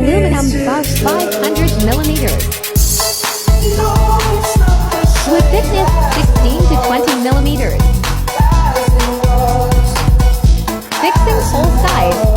aluminum box 500mm. With thickness 16 to 20mm. Fixing hole size